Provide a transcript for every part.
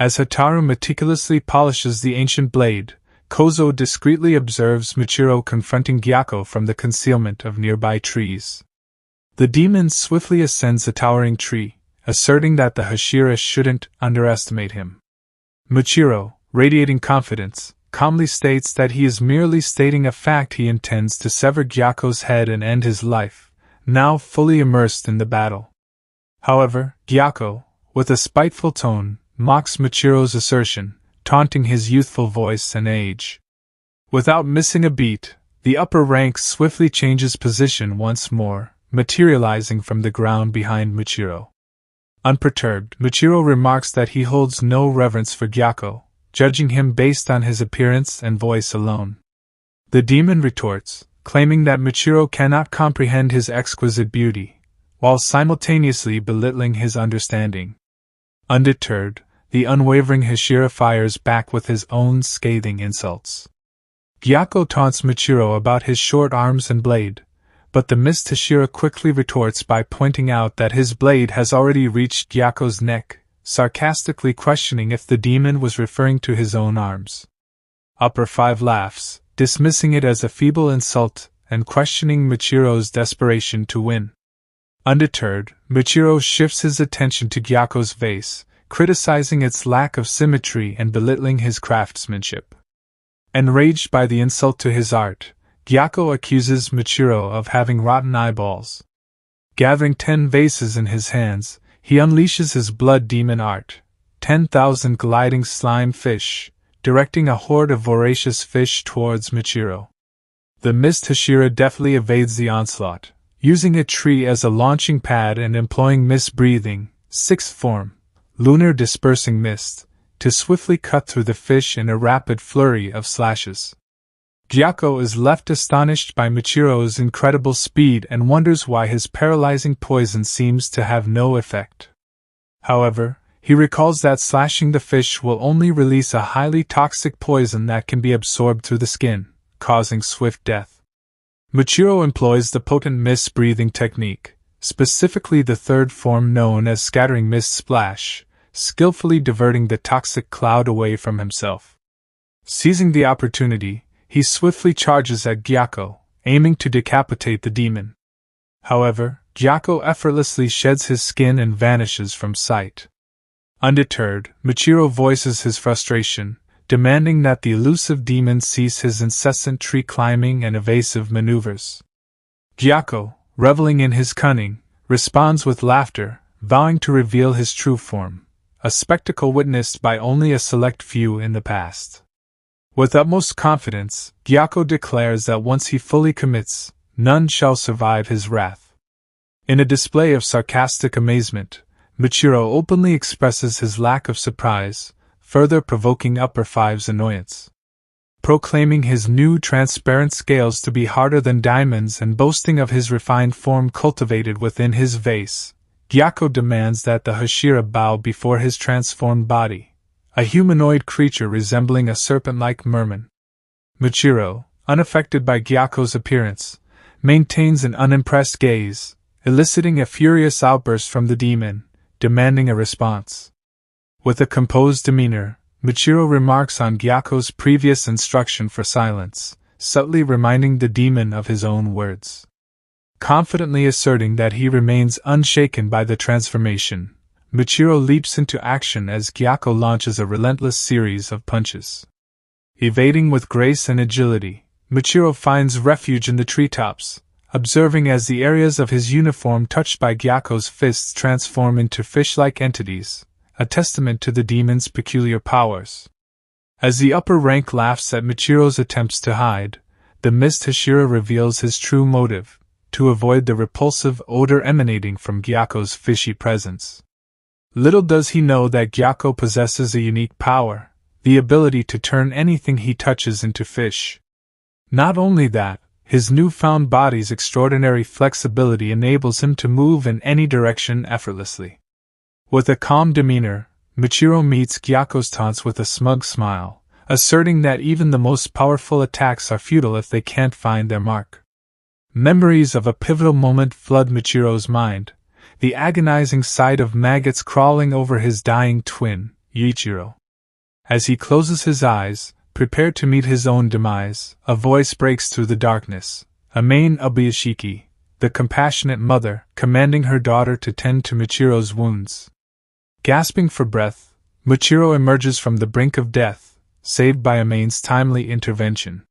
As Hotaru meticulously polishes the ancient blade, Kozo discreetly observes Muichiro confronting Gyokko from the concealment of nearby trees. The demon swiftly ascends a towering tree, asserting that the Hashira shouldn't underestimate him. Muichiro, radiating confidence, calmly states that he is merely stating a fact. He intends to sever Gyokko's head and end his life, now fully immersed in the battle. However, Gyokko, with a spiteful tone, mocks Muichiro's assertion, taunting his youthful voice and age. Without missing a beat, the upper rank swiftly changes position once more, materializing from the ground behind Muichiro. Unperturbed, Muichiro remarks that he holds no reverence for Gyokko, judging him based on his appearance and voice alone. The demon retorts, claiming that Muichiro cannot comprehend his exquisite beauty, while simultaneously belittling his understanding. Undeterred, the unwavering Hashira fires back with his own scathing insults. Gyokko taunts Muichiro about his short arms and blade, but the mist Hashira quickly retorts by pointing out that his blade has already reached Gyokko's neck, sarcastically questioning if the demon was referring to his own arms. Upper 5 laughs, dismissing it as a feeble insult and questioning Muichiro's desperation to win. Undeterred, Muichiro shifts his attention to Gyokko's vase, criticizing its lack of symmetry and belittling his craftsmanship. Enraged by the insult to his art, Gyokko accuses Muichiro of having rotten eyeballs. Gathering 10 vases in his hands, he unleashes his blood demon art, 10,000 gliding slime fish, directing a horde of voracious fish towards Muichiro. The mist Hashira deftly evades the onslaught, using a tree as a launching pad and employing mist breathing, 6th form, lunar dispersing mist, to swiftly cut through the fish in a rapid flurry of slashes. Gyokko is left astonished by Muichiro's incredible speed and wonders why his paralyzing poison seems to have no effect. However, he recalls that slashing the fish will only release a highly toxic poison that can be absorbed through the skin, causing swift death. Muichiro employs the potent mist breathing technique, specifically the 3rd form known as scattering mist splash, skillfully diverting the toxic cloud away from himself. Seizing the opportunity, he swiftly charges at Gyokko, aiming to decapitate the demon. However, Gyokko effortlessly sheds his skin and vanishes from sight. Undeterred, Muichiro voices his frustration, demanding that the elusive demon cease his incessant tree climbing and evasive maneuvers. Gyokko, reveling in his cunning, responds with laughter, vowing to reveal his true form, a spectacle witnessed by only a select few in the past. With utmost confidence, Gyokko declares that once he fully commits, none shall survive his wrath. In a display of sarcastic amazement, Muichiro openly expresses his lack of surprise, further provoking Upper 5's annoyance. Proclaiming his new transparent scales to be harder than diamonds and boasting of his refined form cultivated within his vase, Gyokko demands that the Hashira bow before his transformed body, a humanoid creature resembling a serpent-like merman. Muichiro, unaffected by Gyokko's appearance, maintains an unimpressed gaze, eliciting a furious outburst from the demon, demanding a response. With a composed demeanor, Muichiro remarks on Gyokko's previous instruction for silence, subtly reminding the demon of his own words. Confidently asserting that he remains unshaken by the transformation, Muichiro leaps into action as Gyokko launches a relentless series of punches. Evading with grace and agility, Muichiro finds refuge in the treetops, observing as the areas of his uniform touched by Gyokko's fists transform into fish-like entities, a testament to the demon's peculiar powers. As the upper rank laughs at Muichiro's attempts to hide, the mist Hashira reveals his true motive, to avoid the repulsive odor emanating from Gyokko's fishy presence. Little does he know that Gyokko possesses a unique power, the ability to turn anything he touches into fish. Not only that, his newfound body's extraordinary flexibility enables him to move in any direction effortlessly. With a calm demeanor, Muichiro meets Gyokko's taunts with a smug smile, asserting that even the most powerful attacks are futile if they can't find their mark. Memories of a pivotal moment flood Muichiro's mind, the agonizing sight of maggots crawling over his dying twin, Yuichiro. As he closes his eyes, prepared to meet his own demise, a voice breaks through the darkness. Amain Ubuyashiki, the compassionate mother, commanding her daughter to tend to Michiro's wounds. Gasping for breath, Michiro emerges from the brink of death, saved by Amain's timely intervention.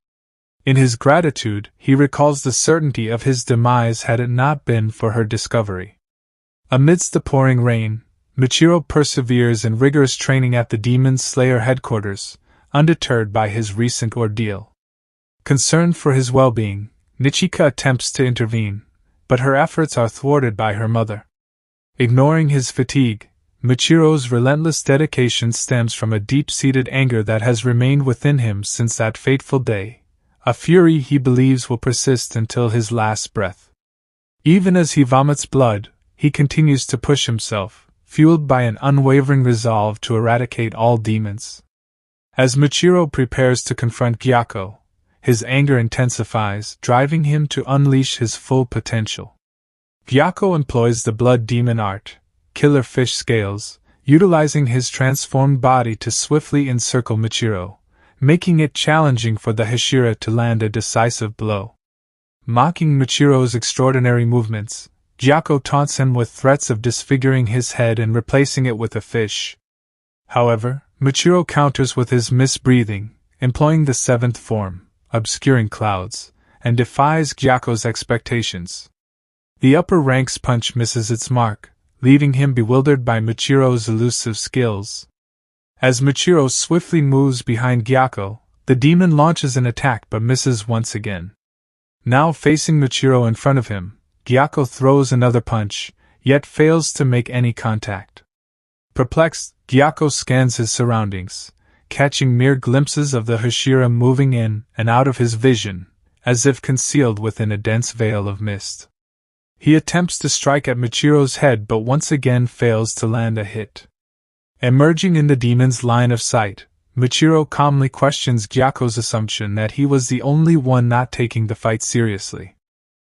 In his gratitude, he recalls the certainty of his demise had it not been for her discovery. Amidst the pouring rain, Michiro perseveres in rigorous training at the Demon Slayer headquarters, undeterred by his recent ordeal. Concerned for his well-being, Nichika attempts to intervene, but her efforts are thwarted by her mother. Ignoring his fatigue, Michiro's relentless dedication stems from a deep-seated anger that has remained within him since that fateful day, a fury he believes will persist until his last breath. Even as he vomits blood, he continues to push himself, fueled by an unwavering resolve to eradicate all demons. As Michiro prepares to confront Gyokko, his anger intensifies, driving him to unleash his full potential. Gyokko employs the blood demon art, killer fish scales, utilizing his transformed body to swiftly encircle Michiro, making it challenging for the Hashira to land a decisive blow. Mocking Michiro's extraordinary movements, Gyokko taunts him with threats of disfiguring his head and replacing it with a fish. However, Michiro counters with his misbreathing, employing the seventh form, obscuring clouds, and defies Gyokko's expectations. The upper rank's punch misses its mark, leaving him bewildered by Michiro's elusive skills. As Michiro swiftly moves behind Gyokko, the demon launches an attack but misses once again. Now facing Michiro in front of him, Gyokko throws another punch, yet fails to make any contact. Perplexed, Gyokko scans his surroundings, catching mere glimpses of the Hashira moving in and out of his vision, as if concealed within a dense veil of mist. He attempts to strike at Michiro's head but once again fails to land a hit. Emerging in the demon's line of sight, Michiro calmly questions Gyokko's assumption that he was the only one not taking the fight seriously.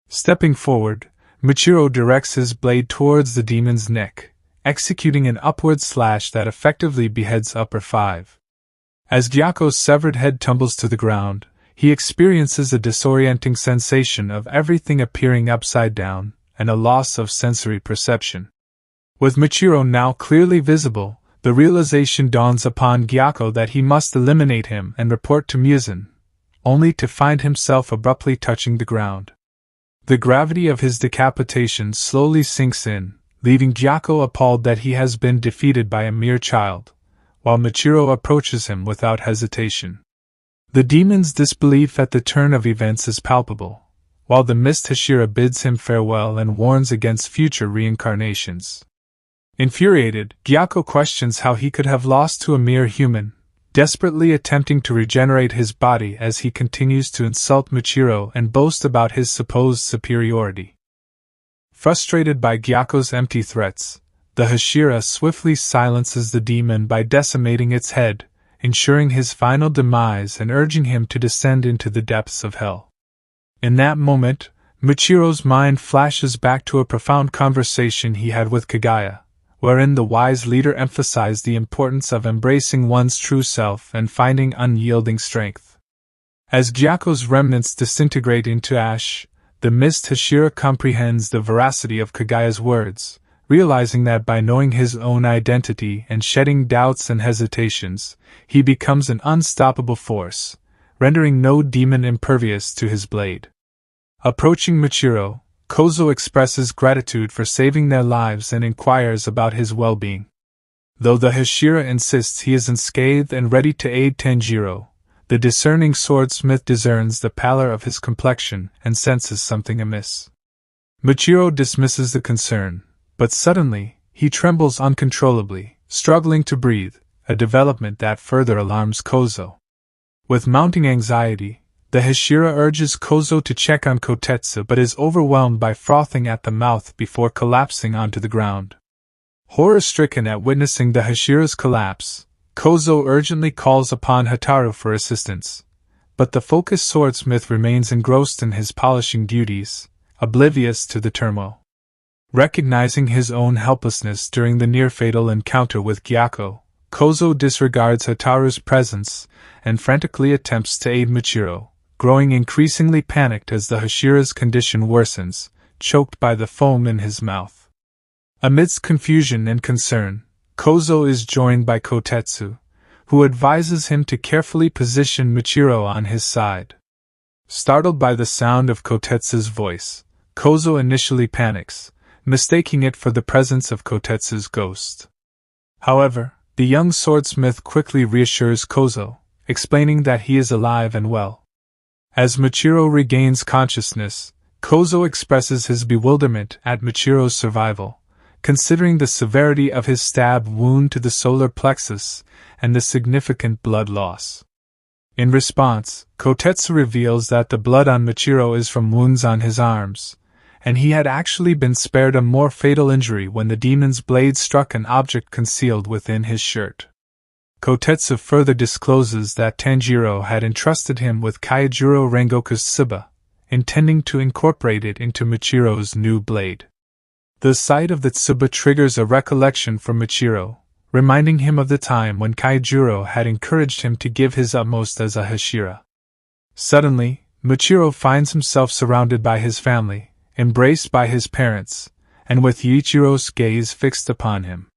Stepping forward, Michiro directs his blade towards the demon's neck, executing an upward slash that effectively beheads Upper 5. As Gyokko's severed head tumbles to the ground, he experiences a disorienting sensation of everything appearing upside down, and a loss of sensory perception. With Michiro now clearly visible, the realization dawns upon Gyokko that he must eliminate him and report to Muzan, only to find himself abruptly touching the ground. The gravity of his decapitation slowly sinks in, leaving Gyokko appalled that he has been defeated by a mere child, while Michiro approaches him without hesitation. The demon's disbelief at the turn of events is palpable, while the Mist Hashira bids him farewell and warns against future reincarnations. Infuriated, Gyokko questions how he could have lost to a mere human, desperately attempting to regenerate his body as he continues to insult Michiro and boast about his supposed superiority. Frustrated by Gyokko's empty threats, the Hashira swiftly silences the demon by decimating its head, ensuring his final demise and urging him to descend into the depths of hell. In that moment, Michiro's mind flashes back to a profound conversation he had with Kaguya, wherein the wise leader emphasized the importance of embracing one's true self and finding unyielding strength. As Gyokko's remnants disintegrate into ash, the Mist Hashira comprehends the veracity of Kaguya's words, realizing that by knowing his own identity and shedding doubts and hesitations, he becomes an unstoppable force, rendering no demon impervious to his blade. Approaching Michiro, Kozo expresses gratitude for saving their lives and inquires about his well-being. Though the Hashira insists he is unscathed and ready to aid Tanjiro, the discerning swordsmith discerns the pallor of his complexion and senses something amiss. Michiro dismisses the concern, but suddenly, he trembles uncontrollably, struggling to breathe, a development that further alarms Kozo. With mounting anxiety, the Hashira urges Kozo to check on Kotetsu but is overwhelmed by frothing at the mouth before collapsing onto the ground. Horror-stricken at witnessing the Hashira's collapse, Kozo urgently calls upon Hataru for assistance, but the focused swordsmith remains engrossed in his polishing duties, oblivious to the turmoil. Recognizing his own helplessness during the near-fatal encounter with Gyokko, Kozo disregards Hotaru's presence and frantically attempts to aid Muichiro, growing increasingly panicked as the Hashira's condition worsens, choked by the foam in his mouth. Amidst confusion and concern, Kozo is joined by Kotetsu, who advises him to carefully position Muichiro on his side. Startled by the sound of Kotetsu's voice, Kozo initially panics, mistaking it for the presence of Kotetsu's ghost. However, the young swordsmith quickly reassures Kozo, explaining that he is alive and well. As Muichiro regains consciousness, Kozo expresses his bewilderment at Muichiro's survival, considering the severity of his stab wound to the solar plexus and the significant blood loss. In response, Kotetsu reveals that the blood on Muichiro is from wounds on his arms, and he had actually been spared a more fatal injury when the demon's blade struck an object concealed within his shirt. Kotetsu further discloses that Tanjiro had entrusted him with Kaijuro Rengoku's tsuba, intending to incorporate it into Muichiro's new blade. The sight of the tsuba triggers a recollection for Muichiro, reminding him of the time when Kaijuro had encouraged him to give his utmost as a Hashira. Suddenly, Muichiro finds himself surrounded by his family, embraced by his parents, and with Yuichiro's gaze fixed upon him.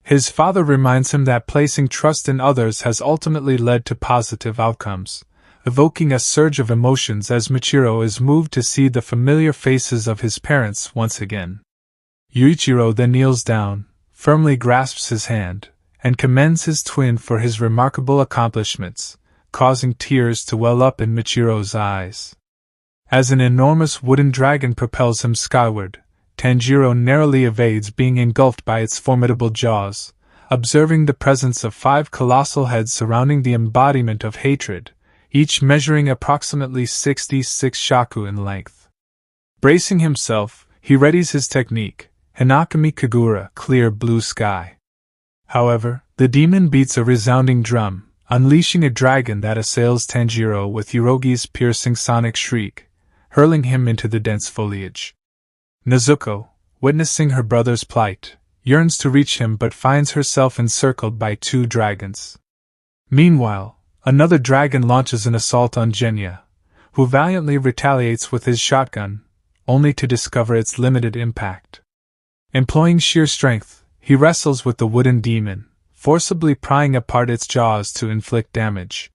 His father reminds him that placing trust in others has ultimately led to positive outcomes, evoking a surge of emotions as Muichiro is moved to see the familiar faces of his parents once again. Yuichiro then kneels down, firmly grasps his hand, and commends his twin for his remarkable accomplishments, causing tears to well up in Muichiro's eyes. As an enormous wooden dragon propels him skyward, Tanjiro narrowly evades being engulfed by its formidable jaws, observing the presence of 5 colossal heads surrounding the embodiment of hatred, each measuring approximately 66 shaku in length. Bracing himself, he readies his technique, Hinakami Kagura, clear blue sky. However, the demon beats a resounding drum, unleashing a dragon that assails Tanjiro with Urogi's piercing sonic shriek, hurling him into the dense foliage. Nezuko, witnessing her brother's plight, yearns to reach him but finds herself encircled by 2 dragons. Meanwhile, another dragon launches an assault on Genya, who valiantly retaliates with his shotgun, only to discover its limited impact. Employing sheer strength, he wrestles with the wooden demon, forcibly prying apart its jaws to inflict damage.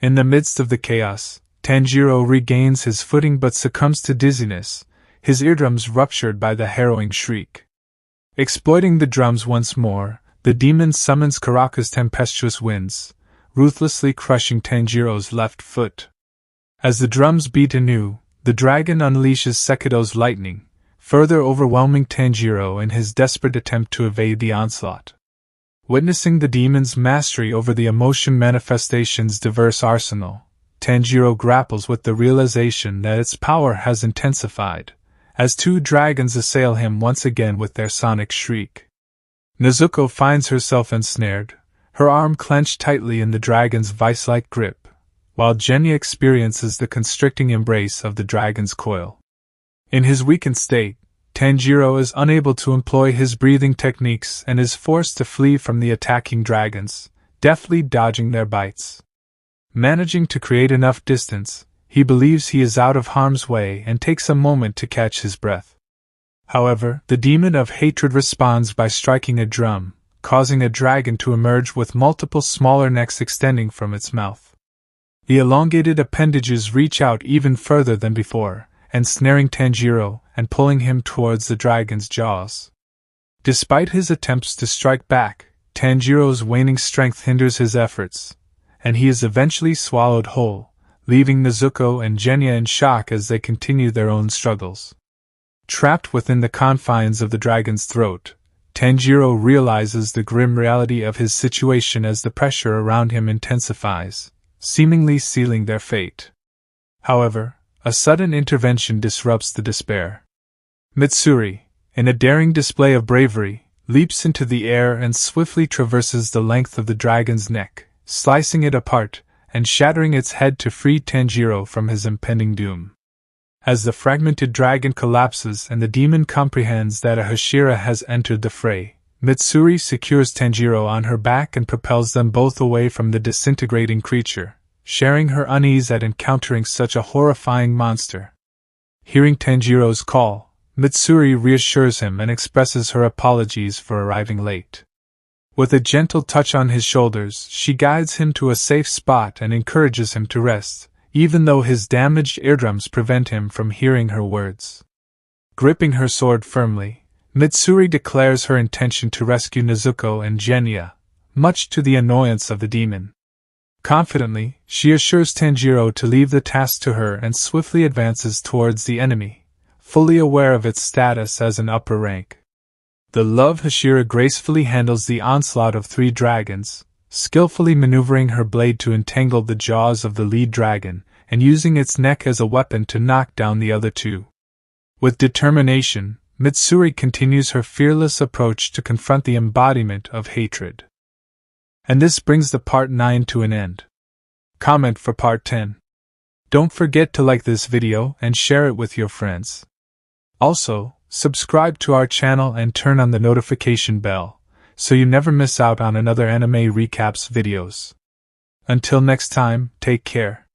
In the midst of the chaos, Tanjiro regains his footing but succumbs to dizziness, his eardrums ruptured by the harrowing shriek. Exploiting the drums once more, the demon summons Karaku's tempestuous winds, ruthlessly crushing Tanjiro's left foot. As the drums beat anew, the dragon unleashes Sekido's lightning, further overwhelming Tanjiro in his desperate attempt to evade the onslaught. Witnessing the demon's mastery over the emotion manifestation's diverse arsenal, Tanjiro grapples with the realization that its power has intensified, as 2 dragons assail him once again with their sonic shriek. Nezuko finds herself ensnared, her arm clenched tightly in the dragon's vice-like grip, while Genya experiences the constricting embrace of the dragon's coil. In his weakened state, Tanjiro is unable to employ his breathing techniques and is forced to flee from the attacking dragons, deftly dodging their bites. Managing to create enough distance, he believes he is out of harm's way and takes a moment to catch his breath. However, the demon of hatred responds by striking a drum, causing a dragon to emerge with multiple smaller necks extending from its mouth. The elongated appendages reach out even further than before, ensnaring Tanjiro and pulling him towards the dragon's jaws. Despite his attempts to strike back, Tanjiro's waning strength hinders his efforts, and he is eventually swallowed whole, leaving Nezuko and Genya in shock as they continue their own struggles. Trapped within the confines of the dragon's throat, Tanjiro realizes the grim reality of his situation as the pressure around him intensifies, seemingly sealing their fate. However, a sudden intervention disrupts the despair. Mitsuri, in a daring display of bravery, leaps into the air and swiftly traverses the length of the dragon's neck, slicing it apart and shattering its head to free Tanjiro from his impending doom. As the fragmented dragon collapses and the demon comprehends that a Hashira has entered the fray, Mitsuri secures Tanjiro on her back and propels them both away from the disintegrating creature, sharing her unease at encountering such a horrifying monster. Hearing Tanjiro's call, Mitsuri reassures him and expresses her apologies for arriving late. With a gentle touch on his shoulders, she guides him to a safe spot and encourages him to rest, even though his damaged eardrums prevent him from hearing her words. Gripping her sword firmly, Mitsuri declares her intention to rescue Nezuko and Genya, much to the annoyance of the demon. Confidently, she assures Tanjiro to leave the task to her and swiftly advances towards the enemy, fully aware of its status as an upper rank. The Love Hashira gracefully handles the onslaught of 3 dragons, skillfully maneuvering her blade to entangle the jaws of the lead dragon, and using its neck as a weapon to knock down the other 2. With determination, Mitsuri continues her fearless approach to confront the embodiment of hatred. And this brings the part 9 to an end. Comment for part 10. Don't forget to like this video and share it with your friends. Also, subscribe to our channel and turn on the notification bell, so you never miss out on another anime recaps videos. Until next time, take care.